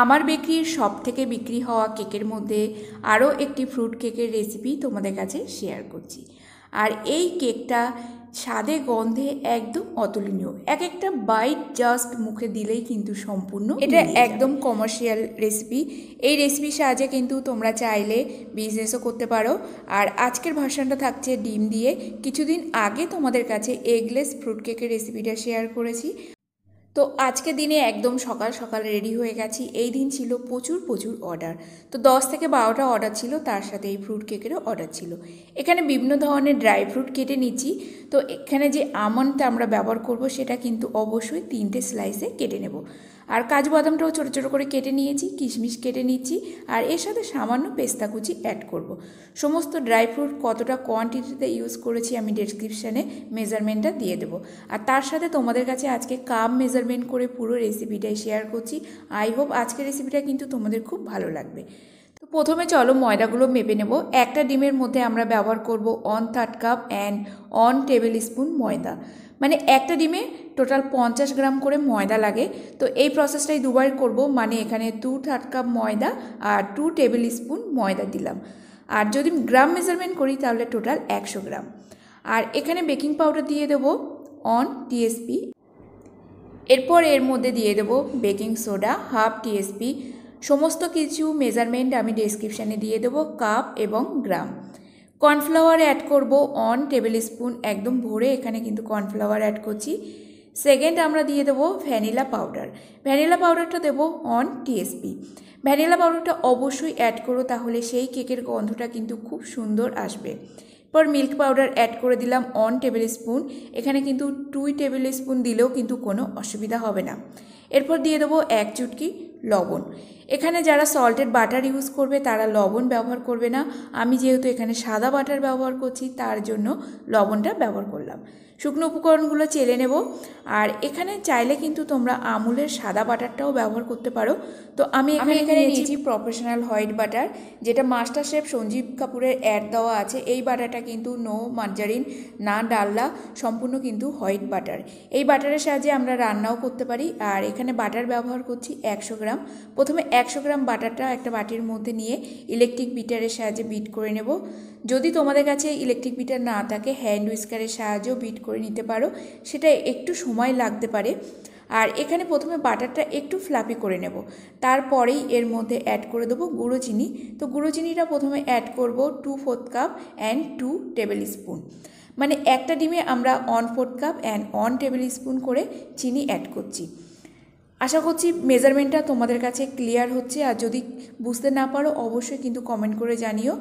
আমার বেকারির সবথেকে বিক্রি হওয়া কেকের মধ্যে আরও একটি ফ্রুট কেকের রেসিপি তোমাদের কাছে শেয়ার করছি। আর এই কেকটা স্বাদে গন্ধে একদম অতুলনীয়। এক একটা বাইট জাস্ট মুখে দিলেই কিন্তু সম্পূর্ণ, এটা একদম কমার্শিয়াল রেসিপি। এই রেসিপির সাহায্যে কিন্তু তোমরা চাইলে বিজনেসও করতে পারো। আর আজকের ভার্সনটা থাকছে ডিম দিয়ে। কিছুদিন আগে তোমাদের কাছে এগলেস ফ্রুট কেকের রেসিপিটা শেয়ার করেছি। তো আজকে দিনে একদম সকাল সকাল রেডি হয়ে গেছি। এই দিন ছিল প্রচুর অর্ডার। তো 10 থেকে 12টা অর্ডার ছিল, তার সাথে এই ফ্রুট কেকেরও অর্ডার ছিল। এখানে বিভিন্ন ধরনের ড্রাই ফ্রুট কেটে নিচ্ছি। তো এখানে যে আমন্ডটা আমরা ব্যবহার করব সেটা কিন্তু অবশ্যই 3টে স্লাইসে কেটে নেব। আর কাজু বাদামটাও ছোটো ছোটো করে কেটে নিয়েছি, কিশমিশ কেটে নিচ্ছি, আর এর সাথে সামান্য পেস্তা কুচি অ্যাড করব। সমস্ত ড্রাই ফ্রুট কতটা কোয়ান্টিটিতে ইউজ করেছি আমি ডেসক্রিপশানে মেজারমেন্টটা দিয়ে দেবো। আর তার সাথে তোমাদের কাছে আজকে কাপ মেজারমেন্ট করে পুরো রেসিপিটাই শেয়ার করছি। আই হোপ আজকের রেসিপিটা কিন্তু তোমাদের খুব ভালো লাগবে। তো প্রথমে চলো ময়দাগুলো মেপে নেব। একটা ডিমের মধ্যে আমরা ব্যবহার করব 1/3 কাপ অ্যান্ড 1 টেবিল স্পুন ময়দা। মানে একটা ডিমে টোটাল 50 গ্রাম করে ময়দা লাগে। তো এই প্রসেসটাই দুবার করব, মানে এখানে 2/3 কাপ ময়দা আর 2 টেবিল স্পুন ময়দা দিলাম। আর যদি গ্রাম মেজারমেন্ট করি তাহলে টোটাল 100 গ্রাম। আর এখানে বেকিং পাউডার দিয়ে দেবো 1 টিএসপি। এরপর এর মধ্যে দিয়ে দেবো বেকিং সোডা 1/2 টিএসপি। সমস্ত কিছু মেজারমেন্ট আমি ডেসক্রিপশানে দিয়ে দেবো কাপ এবং গ্রাম। কর্নফ্লাওয়ার অ্যাড করব 1 টেবিল স্পুন, একদম ভরে এখানে কিন্তু কর্নফ্লাওয়ার অ্যাড করছি। সেকেন্ড আমরা দিয়ে দেবো ভ্যানিলা পাউডার। ভ্যানিলা পাউডারটা দেবো 1 টিএসপি। ভ্যানিলা পাউডারটা অবশ্যই অ্যাড করো, তাহলে সেই কেকের গন্ধটা কিন্তু খুব সুন্দর আসবে। এরপর মিল্ক পাউডার অ্যাড করে দিলাম 1 টেবিল স্পুন। এখানে কিন্তু 2 টেবিল স্পুন দিলেও কিন্তু কোনো অসুবিধা হবে না। এরপর দিয়ে দেবো 1 চুটকি লবণ। এখানে যারা সল্টেড বাটার ইউজ করবে তারা লবণ ব্যবহার করবে না। আমি যেহেতু এখানে সাদা বাটার ব্যবহার করছি তার জন্য লবণটা ব্যবহার করলাম। শুকনো উপকরণগুলো চেলে নেব। আর এখানে চাইলে কিন্তু তোমরা আমুলের সাদা বাটারটাও ব্যবহার করতে পারো। তো আমি এখানে নিয়েছি প্রফেশনাল হোয়াইট বাটার, যেটা মাস্টার শেফ সঞ্জীব কাপুরের অ্যাড দেওয়া আছে। এই বাটারটা কিন্তু নো মার্জারিন, না ডালডা, সম্পূর্ণ কিন্তু হোয়াইট বাটার। এই বাটারের সাহায্যে আমরা রান্নাও করতে পারি। আর এখানে বাটার ব্যবহার করছি 100 গ্রাম। প্রথমে 100 গ্রাম বাটারটা একটা বাটির মধ্যে নিয়ে ইলেকট্রিক বিটারের সাহায্যে বিট করে নেব। যদি তোমাদের কাছে ইলেকট্রিক বিটার না থাকে হ্যান্ড উইস্কারের সাহায্যেও বিট করে নিতে পারো, সেটা একটু সময় লাগতে পারে। আর এখানে প্রথমে বাটারটা একটু ফ্লাফি করে নেব, তারপরেই এর মধ্যে অ্যাড করে দেবো গুঁড়ো চিনি। তো গুঁড়ো চিনিটা প্রথমে অ্যাড করব 2/4 কাপ অ্যান্ড 2 টেবিল স্পুন। মানে একটা ডিমে আমরা 1/4 কাপ অ্যান্ড 1 টেবিল স্পুন করে চিনি অ্যাড করছি। আশা করছি মেজারমেন্টটা তোমাদের কাছে ক্লিয়ার হচ্ছে। আর যদি বুঝতে না পারো অবশ্যই কিন্তু কমেন্ট করে জানিও।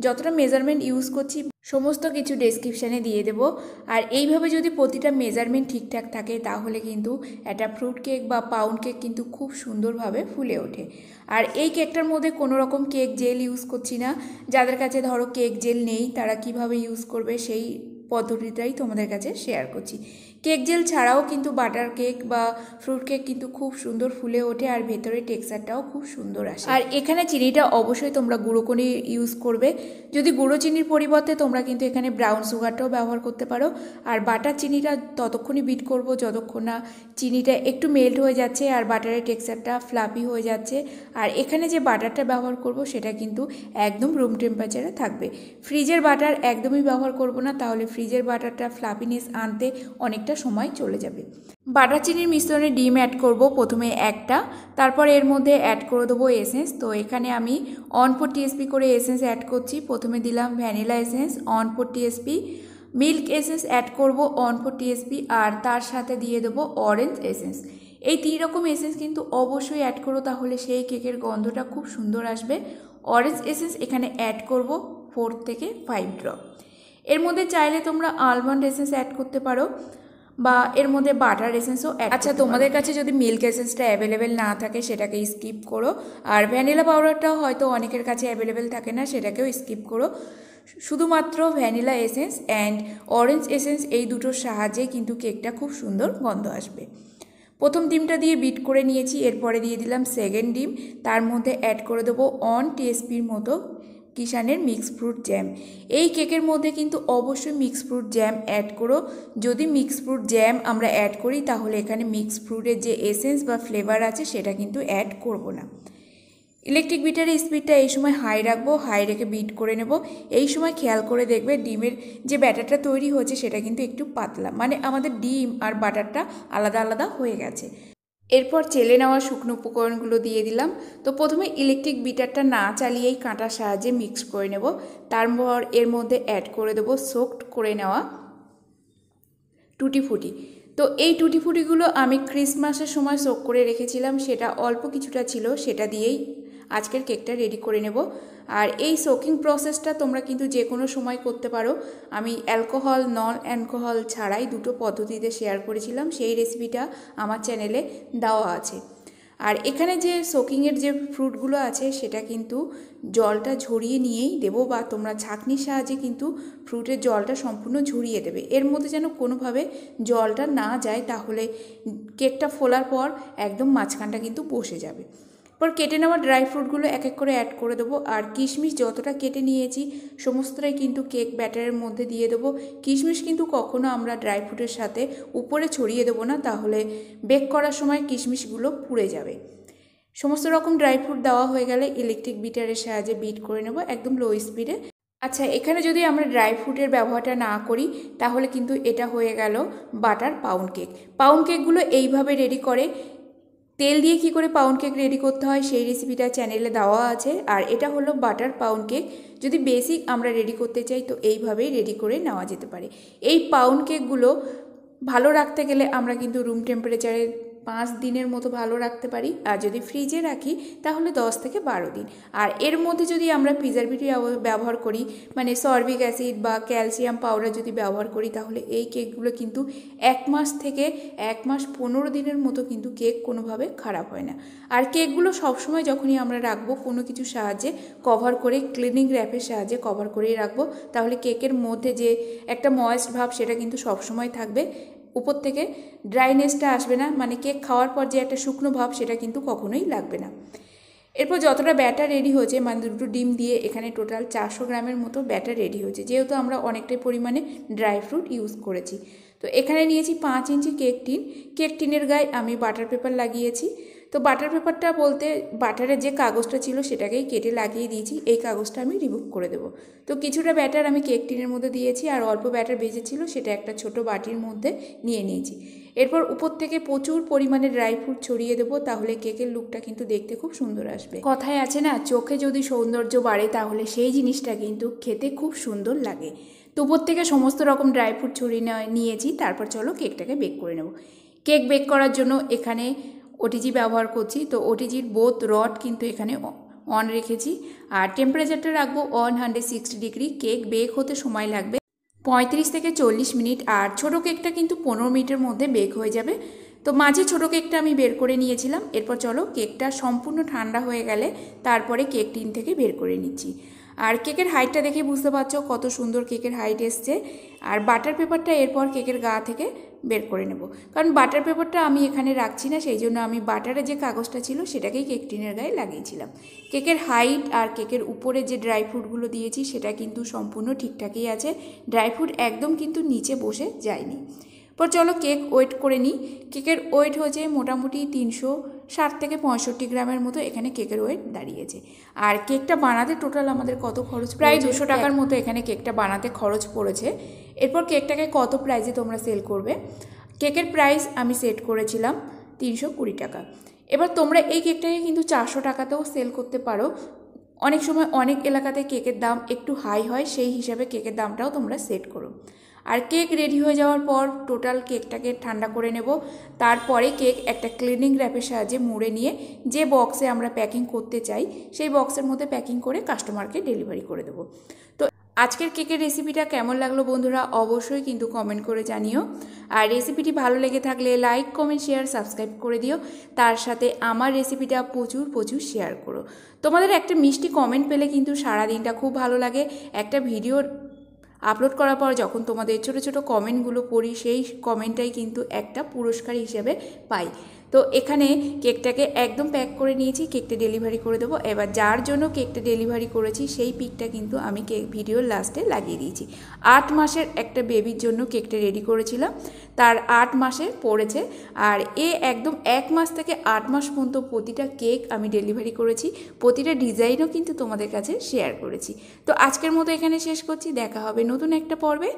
যতটা মেজারমেন্ট ইউজ করছি সমস্ত কিছু ডেসক্রিপশানে দিয়ে দেবো। আর এইভাবে যদি প্রতিটা মেজারমেন্ট ঠিকঠাক থাকে তাহলে কিন্তু একটা ফ্রুট কেক বা পাউন্ড কেক কিন্তু খুব সুন্দরভাবে ফুলে ওঠে। আর এই কেকটার মধ্যে কোনো রকম কেক জেল ইউজ করছি না। যাদের কাছে ধরো কেক জেল নেই তারা কিভাবে ইউজ করবে সেই পদ্ধতিটাই তোমাদের কাছে শেয়ার করছি। কেক জেল ছাড়াও কিন্তু বাটার কেক বা ফ্রুট কেক কিন্তু খুব সুন্দর ফুলে ওঠে আর ভেতরে টেক্সচারটাও খুব সুন্দর আসে। আর এখানে চিনিটা অবশ্যই তোমরা গুঁড়ো চিনি ইউজ করবে। যদি গুঁড়ো চিনির পরিবর্তে তোমরা কিন্তু এখানে ব্রাউন সুগারটাও ব্যবহার করতে পারো। আর বাটার চিনিটা ততক্ষণই বিট করব যতক্ষণ না চিনিটা একটু মেল্ট হয়ে যাচ্ছে আর বাটারের টেক্সচারটা ফ্লাফি হয়ে যাচ্ছে। আর এখানে যে বাটারটা ব্যবহার করব সেটা কিন্তু একদম রুম টেম্পারেচারে থাকবে। ফ্রিজের বাটার একদমই ব্যবহার করব না, তাহলে ফ্রিজের বাটারটা ফ্লাফিনেস আনতে অনেকটা সময় চলে যাবে। বাটার চিনির মিশ্রণে ডিম অ্যাড করব প্রথমে একটা, তারপর এর মধ্যে অ্যাড করে দেবো এসেন্স। তো এখানে আমি 1/4 টিএসপি করে এসেন্স অ্যাড করছি। প্রথমে দিলাম vanilla essence 1/4 TSP, milk essence add করব 1/4 টিএসপি, আর তার সাথে দিয়ে দেবো অরেঞ্জ এসেন্স। এই 3 রকম এসেন্স কিন্তু অবশ্যই অ্যাড করো, তাহলে সেই কেকের গন্ধটা খুব সুন্দর আসবে। অরেঞ্জ এসেন্স এখানে অ্যাড করব 4 থেকে 5 ড্রপ। এর মধ্যে চাইলে তোমরা আলমন্ড এসেন্স অ্যাড করতে পারো বা এর মধ্যে বাটার এসেন্সও অ্যাড। আচ্ছা, তোমাদের কাছে যদি মিল্ক এসেন্সটা অ্যাভেলেবেল না থাকে সেটাকে স্কিপ করো। আর ভ্যানিলা পাউডারটাও হয়তো অনেকের কাছে অ্যাভেলেবেল থাকে না, সেটাকেও স্কিপ করো। শুধুমাত্র vanilla essence and orange essence এই দুটোর সাহায্যে কিন্তু কেকটা খুব সুন্দর গন্ধ আসবে। প্রথম ডিমটা দিয়ে বিট করে নিয়েছি, এরপরে দিয়ে দিলাম সেকেন্ড ডিম। তার মধ্যে অ্যাড করে দেবো 1 টিএসপির মতো কিষানের মিক্স ফ্রুট জ্যাম। এই কেকের মধ্যে কিন্তু অবশ্যই মিক্স ফ্রুট জ্যাম অ্যাড করো। যদি মিক্স ফ্রুট জ্যাম আমরা অ্যাড করি তাহলে এখানে মিক্স ফ্রুটের যে এসেন্স বা ফ্লেভার আছে সেটা কিন্তু অ্যাড করব না। ইলেকট্রিক বিটারের স্পিডটা এই সময় হাই রাখবো, হাই রেখে বিট করে নেব। এই সময় খেয়াল করে দেখবে ডিমের যে ব্যাটারটা তৈরি হচ্ছে সেটা কিন্তু একটু পাতলা, মানে আমাদের ডিম আর বাটারটা আলাদা আলাদা হয়ে গেছে। এরপর চেলে নেওয়া শুকনো উপকরণগুলো দিয়ে দিলাম। তো প্রথমে ইলেকট্রিক বিটারটা না চালিয়েই কাঁটার সাহায্যে মিক্স করে নেব। তারপর এর মধ্যে অ্যাড করে দেবো সোকড করে নেওয়া টুটি ফুটি। তো এই টুটি ফুটিগুলো আমি ক্রিসমাসের সময় সোক করে রেখেছিলাম, সেটা অল্প কিছুটা ছিল, সেটা দিয়েই আজকের কেকটা রেডি করে নেব। আর এই সোকিং প্রসেসটা তোমরা কিন্তু যে কোনো সময় করতে পারো। আমি অ্যালকোহল নন অ্যালকোহল ছাড়াই দুটো পদ্ধতিতে শেয়ার করেছিলাম, সেই রেসিপিটা আমার চ্যানেলে দেওয়া আছে। আর এখানে যে সোকিংয়ের যে ফ্রুটগুলো আছে সেটা কিন্তু জলটা ঝরিয়ে নিয়েই দেবো, বা তোমরা ছাঁকনির সাহায্যে কিন্তু ফ্রুটের জলটা সম্পূর্ণ ঝরিয়ে দেবে। এর মধ্যে যেন কোনোভাবে জলটা না যায়, তাহলে কেকটা ফোলার পর একদম মাঝখানটা কিন্তু বসে যাবে। এরপর কেটে নেওয়া ড্রাই ফ্রুটগুলো এক এক করে অ্যাড করে দেবো। আর কিশমিশ যতটা কেটে নিয়েছি সমস্তটাই কিন্তু কেক ব্যাটারের মধ্যে দিয়ে দেবো। কিশমিশ কিন্তু কখনো আমরা ড্রাই ফ্রুটের সাথে উপরে ছড়িয়ে দেবো না, তাহলে বেক করার সময় কিশমিশগুলো পুড়ে যাবে। সমস্ত রকম ড্রাই ফ্রুট দেওয়া হয়ে গেলে ইলেকট্রিক বিটারের সাহায্যে বিট করে নেব একদম লো স্পিডে। আচ্ছা, এখানে যদি আমরা ড্রাই ফ্রুটের ব্যবহারটা না করি তাহলে কিন্তু এটা হয়ে গেল বাটার পাউন্ড কেক। পাউন্ড কেকগুলো এইভাবে রেডি করে। তেল দিয়ে কি করে পাউন্ড কেক রেডি করতে হয় সেই রেসিপিটা চ্যানেলে দেওয়া আছে। আর এটা হলো বাটার পাউন্ড কেক। যদি বেসিক আমরা রেডি করতে চাই তো এইভাবেই রেডি করে নেওয়া যেতে পারে। এই পাউন্ড কেকগুলো ভালো রাখতে গেলে আমরা কিন্তু রুম টেম্পারেচারে 5 দিনের মতো ভালো রাখতে পারি, আর যদি ফ্রিজে রাখি তাহলে 10 থেকে 12 দিন। আর এর মধ্যে যদি আমরা প্রিজারভেটিভ ব্যবহার করি, মানে সরবিক অ্যাসিড বা ক্যালসিয়াম পাউডার যদি ব্যবহার করি, তাহলে এই কেকগুলো কিন্তু 1 মাস থেকে 1 মাস 15 দিনের মতো কিন্তু কেক কোনোভাবে খারাপ হয় না। আর কেকগুলো সবসময় যখনই আমরা রাখবো কোনো কিছুর সাহায্যে কভার করে, ক্লিনিং র্যাপের সাহায্যে কভার করেই রাখবো, তাহলে কেকের মধ্যে যে একটা ময়েস্ট ভাব সেটা কিন্তু সবসময় থাকবে। উপর থেকে ড্রাইনেসটা আসবে না, মানে কেক খাওয়ার পর যে একটা শুকনো ভাব সেটা কিন্তু কখনোই লাগবে না। এরপর যতটা ব্যাটার রেডি হয়েছে, মানে দুটো ডিম দিয়ে এখানে টোটাল 400 গ্রামের মতো ব্যাটার রেডি হয়েছে, যেহেতু আমরা অনেকটাই পরিমাণে ড্রাই ফ্রুট ইউজ করেছি। তো এখানে নিয়েছি 5 ইঞ্চি কেক টিন। কেক টিনের গায়ে আমি বাটার পেপার লাগিয়েছি। তো বাটার পেপারটা বলতে বাটারের যে কাগজটা ছিল সেটাকেই কেটে লাগিয়ে দিয়েছি, এই কাগজটা আমি রিমুভ করে দেবো। তো কিছুটা ব্যাটার আমি কেক টিনের মধ্যে দিয়েছি, আর অল্প ব্যাটার বেঁচেছিল সেটা একটা ছোট বাটির মধ্যে নিয়ে নিয়েছি। এরপর উপর থেকে প্রচুর পরিমাণে ড্রাই ফ্রুট ছড়িয়ে দেবো, তাহলে কেকের লুকটা কিন্তু দেখতে খুব সুন্দর আসবে। কথায় আছে না, চোখে যদি সৌন্দর্য বাড়ে তাহলে সেই জিনিসটা কিন্তু খেতে খুব সুন্দর লাগে। তো উপর থেকে সমস্ত রকম ড্রাই ফ্রুট ছড়িয়ে নিয়েছি। তারপর চলো কেকটাকে বেক করে নেব। কেক বেক করার জন্য এখানে ওটিজি ব্যবহার করছি। তো ওটিজির বোথ রড কিন্তু এখানে অন রেখেছি, আর টেম্পারেচারটা রাখবো 160 ডিগ্রি। কেক বেক হতে সময় লাগবে 35 থেকে 40 মিনিট, আর ছোটো কেকটা কিন্তু 15 মিনিটের মধ্যে বেক হয়ে যাবে। তো মাঝে ছোটো কেকটা আমি বের করে নিয়েছিলাম। এরপর চলো কেকটা সম্পূর্ণ ঠান্ডা হয়ে গেলে তারপরে কেক টিন থেকে বের করে নিচ্ছি। আর কেকের হাইটটা দেখে বুঝতে পারছো কত সুন্দর কেকের হাইট এসছে। আর বাটার পেপারটা এরপর কেকের গা থেকে বের করে নেব, কারণ বাটার পেপারটা আমি এখানে রাখছি না, সেই জন্য আমি বাটারের যে কাগজটা ছিল সেটাকেই কেক টিনের গায়ে লাগিয়েছিলাম। কেকের হাইট আর কেকের উপরে যে ড্রাই ফ্রুটগুলো দিয়েছি সেটা কিন্তু সম্পূর্ণ ঠিকঠাকই আছে। ড্রাই ফ্রুট একদম কিন্তু নিচে বসে যায়নি। পর চলো কেক ওয়েট করে নিই। কেকের ওয়েট হয়েছে মোটামুটি 360 থেকে 65 গ্রামের মতো এখানে কেকের ওয়েট দাঁড়িয়েছে। আর কেকটা বানাতে টোটাল আমাদের কত খরচ? প্রায় 200 টাকার মতো এখানে কেকটা বানাতে খরচ পড়েছে। এরপর কেকটাকে কত প্রাইসে তোমরা সেল করবে? কেকের প্রাইস আমি সেট করেছিলাম 320 টাকা। এবার তোমরা এই কেকটাকে কিন্তু 400 টাকাতেও সেল করতে পারো। অনেক সময় অনেক এলাকাতে কেকের দাম একটু হাই হয়, সেই হিসাবে কেকের দামটাও তোমরা সেট করো। আর কেক রেডি হয়ে যাওয়ার পর টোটাল কেকটাকে ঠান্ডা করে নেব। তারপরে কেক একটা ক্লিনিং র্যাপের সাহায্যে মুড়ে নিয়ে যে বক্সে আমরা প্যাকিং করতে চাই সেই বক্সের মধ্যে প্যাকিং করে কাস্টমারকে ডেলিভারি করে দেবো। তো আজকের কেকের রেসিপিটা কেমন লাগলো বন্ধুরা অবশ্যই কিন্তু কমেন্ট করে জানিও। আর রেসিপিটি ভালো লেগে থাকলে লাইক কমেন্ট শেয়ার সাবস্ক্রাইব করে দিও। তার সাথে আমার রেসিপিটা প্রচুর শেয়ার করো। তোমাদের একটা মিষ্টি কমেন্ট পেলে কিন্তু সারাদিনটা খুব ভালো লাগে। একটা ভিডিও আপলোড করার পর যখন তোমাদের ছোটো ছোটো কমেন্টগুলো পড়ি সেই কমেন্টটাই কিন্তু একটা পুরস্কার হিসেবে পাই। তো এখানে কেকটাকে একদম প্যাক করে নিয়েছি, কেকটা ডেলিভারি করে দেবো। এবার যার জন্য কেকটা ডেলিভারি করেছি সেই পিকটা কিন্তু আমি কেক ভিডিওর লাস্টে লাগিয়ে দিয়েছি। 8 মাসের একটা বেবির জন্য কেকটা রেডি করেছিলাম, তার 8 মাসে পড়েছে। আর একদম 1 মাস থেকে 8 মাস পর্যন্ত প্রতিটা কেক আমি ডেলিভারি করেছি, প্রতিটা ডিজাইনও কিন্তু তোমাদের কাছে শেয়ার করেছি। তো আজকের মতো এখানে শেষ করছি, দেখা হবে নতুন একটা পর্বে।